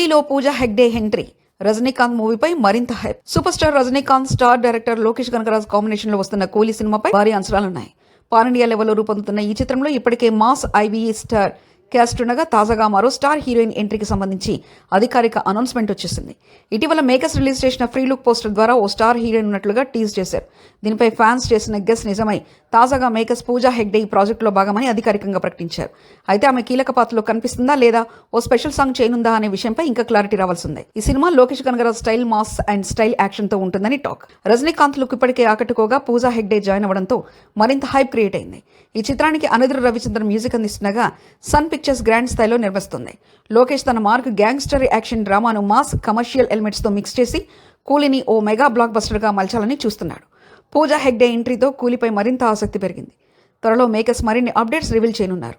కూలీలో Pooja Hegde entry. Rajinikanth మూవీపై మరింత hype. Super star Rajinikanth, star director Lokesh Kanagaraj combination లో వస్తున్న కూలీ సినిమాపై భారీ అంచనాలున్నాయి. పాన్ ఇండియా లెవెల్లో రూపొందుతున్న ఈ చిత్రంలో ఇప్పటికే మాస్ ఐవీఈ స్టార్ క్యాస్ట్ ఉండగా తాజాగా మరో స్టార్ హీరోయిన్ ఎంట్రీకి సంబంధించి అధికారిక అనౌన్స్మెంట్ వచ్చేసింది. ఇటీవల మేకర్స్ రిలీజ్ చేసిన ఫ్రీ లుక్ పోస్టర్ ద్వారా ఓ స్టార్ హీరోయిన్ ఉన్నట్లుగా టీజ్ చేశారు. దీనిపై ఫ్యాన్స్ చేసిన గెస్ నిజమై తాజాగా మేకర్స్ పూజా హెగ్డే ఈ ప్రాజెక్టులో భాగమని అధికారికంగా ప్రకటించారు. అయితే ఆమె కీలక పాత్రలో కనిపిస్తుందా లేదా ఓ స్పెషల్ సాంగ్ చేయనుందా అనే విషయంపై ఇంకా క్లారిటీ రావాల్సిందే. ఈ cinema Lokesh Kanagaraj style mass and style action తో ఉంటుందని టాక్. రజనీకాంత్ లుక్ ఇప్పటికే ఆకట్టుకోగా పూజా హెగ్డే జాయిన్ అవ్వడంతో మరింత హైప్ క్రియేట్ అయింది. ఈ చిత్రానికి అనిరుద్ రవిచంద్రన్ మ్యూజిక్ అందిస్తుండగా సన్ పిక్చర్స్ గ్రాండ్ స్థాయిలో నిర్మిస్తుంది. లోకేష్ తన మార్క్ గ్యాంగ్స్టర్ యాక్షన్ డ్రామాను మాస్ కమర్షియల్ ఎలిమెంట్స్ తో మిక్స్ చేసి కూలీని ఓ మెగా బ్లాక్ బస్టర్ గా మలచాలని చూస్తున్నాడు. పూజా హెగ్డే ఎంట్రీతో కూలీపై మరింత ఆసక్తి పెరిగింది. త్వరలో మేకర్స్ మరిన్ని అప్డేట్స్ రివీల్ చేయనున్నారు.